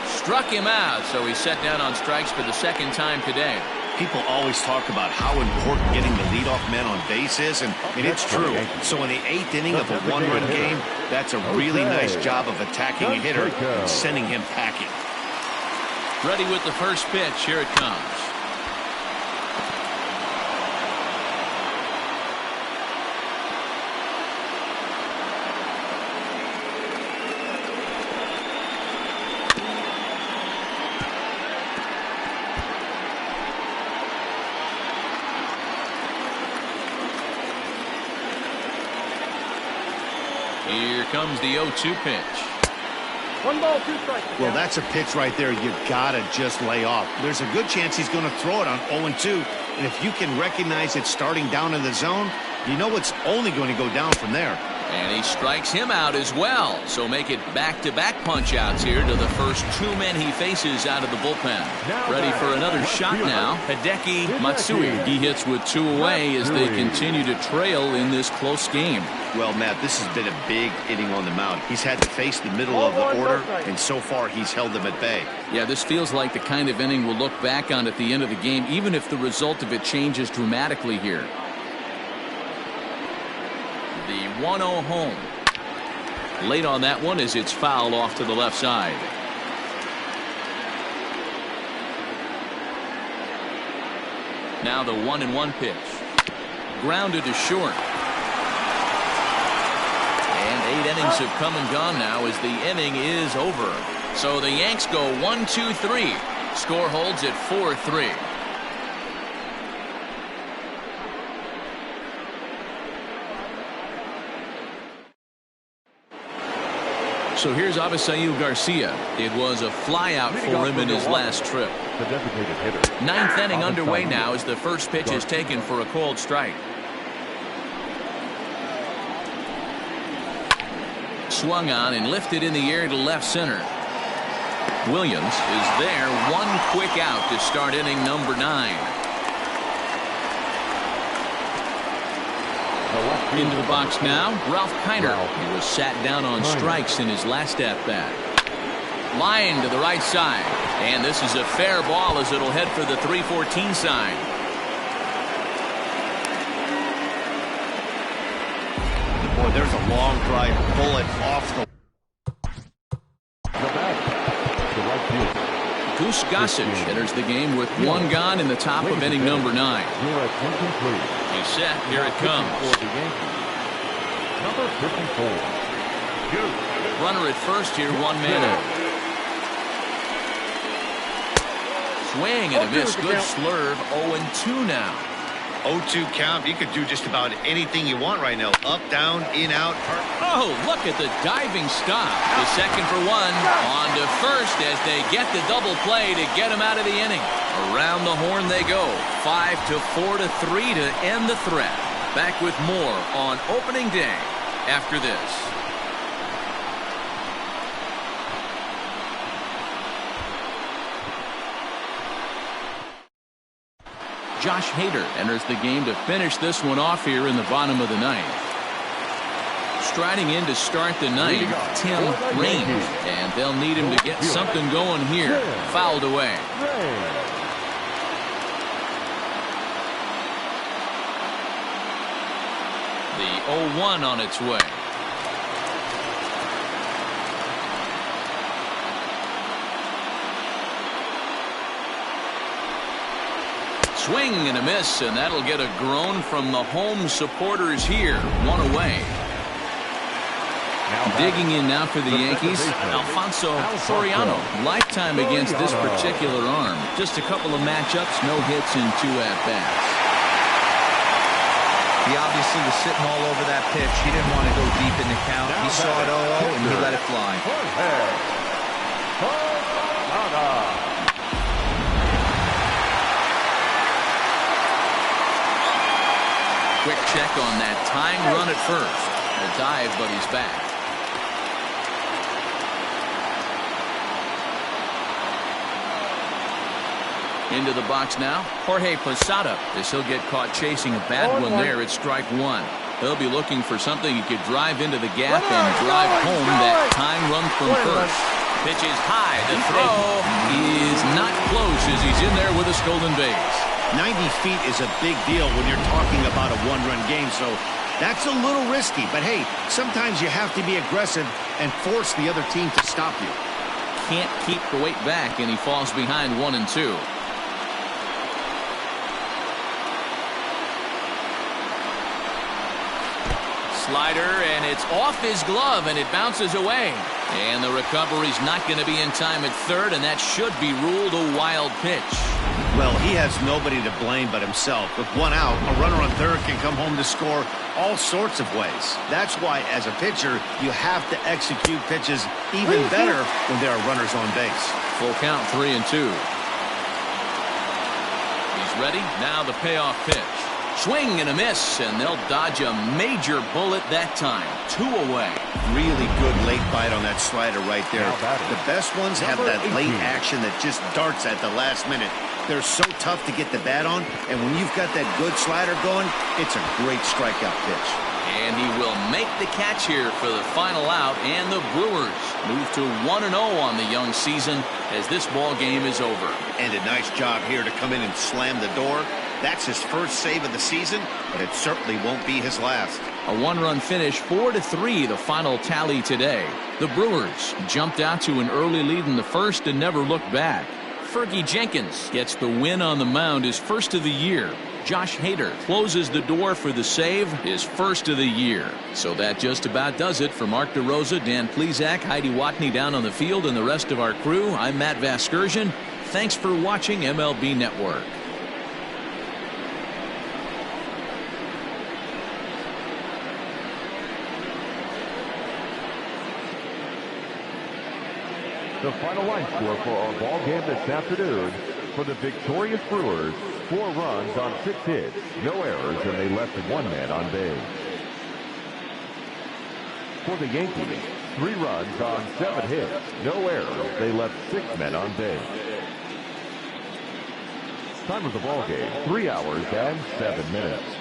Struck him out, so he's set down on strikes for the second time today. People always talk about how important getting the leadoff man on base is, and it's true. So in the 8th inning of a 1-run game, that's a really nice job of attacking a hitter and sending him packing. Ready with the first pitch. Here it comes. comes the 0-2 pitch. 1 ball, 2 strikes. Well, that's a pitch right there you gotta just lay off. There's a good chance he's going to throw it on 0-2, and if you can recognize it starting down in the zone, you know it's only going to go down from there. And he strikes him out as well. So make it back-to-back punch-outs here to the first 2 men he faces out of the bullpen. Ready for another shot now. Hideki Matsui. He hits with 2 away as they continue to trail in this close game. Well, Matt, this has been a big inning on the mound. He's had to face the middle of the order, and so far he's held them at bay. Yeah, this feels like the kind of inning we'll look back on at the end of the game, even if the result of it changes dramatically here. The 1-0 home. Late on that one as it's fouled off to the left side. Now the 1-1 pitch. Grounded to short. And 8 innings have come and gone now as the inning is over. So the Yanks go 1-2-3. Score holds at 4-3. So here's Avisail Garcia. It was a flyout for him in his last trip. The designated hitter. 9th inning underway now as the first pitch is taken for a called strike. Swung on and lifted in the air to left center. Williams is there. 1 quick out to start inning number 9. Into the box now, Ralph Kiner. He was sat down on strikes in his last at-bat. Line to the right side. And this is a fair ball as it'll head for the 3-14 sign. Boy, there's a long drive bullet off the back. The right field. Goose Gossage enters the game with 1 gone in the top of inning number 9. You're at 23. He's set. Here it comes. For the Yankees. Number 54. Runner at first here, 1 man out. Swing and a miss. Good slurve. 0-2 now. 0-2 count. You could do just about anything you want right now. Up, down, in, out. Oh, look at the diving stop. The second for 1. On to first as they get the double play to get him out of the inning. Around the horn they go. 5-4-3 to end the threat. Back with more on opening day after this. Josh Hader enters the game to finish this one off here in the bottom of the 9th. Striding in to start the 9th, Tim Raines. And they'll need him to get something going here. Fouled away. The 0-1 on its way. Swing and a miss, and that'll get a groan from the home supporters here. 1 away. Digging in now for the Yankees, Alfonso Soriano. Lifetime against this particular arm. Just a couple of matchups, no hits in 2 at-bats. He obviously was sitting all over that pitch. He didn't want to go deep in the count. He saw it 0-0 and he let it fly. Quick check on that tying run at first. A dive, but he's back. Into the box now, Jorge Posada, as he'll get caught chasing a bad one there at strike 1. He'll be looking for something he could drive into the gap and drive home that tying run from first. Pitch is high. The throw is not close as he's in there with a stolen base. 90 feet is a big deal when you're talking about a 1-run game, so that's a little risky. But hey, sometimes you have to be aggressive and force the other team to stop you. Can't keep the weight back, and he falls behind 1-2. Slider, and it's off his glove, and it bounces away. And the recovery's not going to be in time at third, and that should be ruled a wild pitch. Well, he has nobody to blame but himself. With one out, a runner on third can come home to score all sorts of ways. That's why, as a pitcher, you have to execute pitches even better when there are runners on base. Full count, 3-2. He's ready. Now the payoff pitch. Swing and a miss, and they'll dodge a major bullet that time. 2 away. Really good late bite on that slider right there. The best ones have that late action that just darts at the last minute. They're so tough to get the bat on, and when you've got that good slider going, it's a great strikeout pitch. And he will make the catch here for the final out, and the Brewers move to 1-0 on the young season as this ball game is over. And a nice job here to come in and slam the door. That's his first save of the season, but it certainly won't be his last. A 1-run finish, 4-3, the final tally today. The Brewers jumped out to an early lead in the first and never looked back. Fergie Jenkins gets the win on the mound, his first of the year. Josh Hader closes the door for the save, his first of the year. So that just about does it. For Mark DeRosa, Dan Plesac, Heidi Watney down on the field, and the rest of our crew, I'm Matt Vasgersian. Thanks for watching MLB Network. The final line score for our ball game this afternoon: for the victorious Brewers, 4 runs on 6 hits, no errors, and they left 1 man on base. For the Yankees, 3 runs on 7 hits, no errors, they left 6 men on base. Time of the ball game, 3 hours and 7 minutes.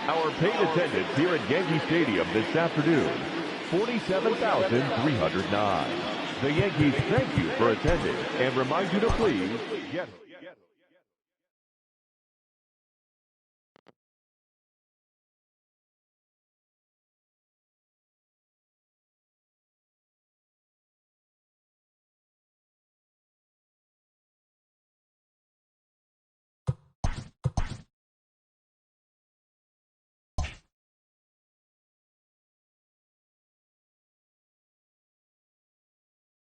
Our paid attendance here at Yankee Stadium this afternoon: 47,309. The Yankees thank you for attending and remind you to please get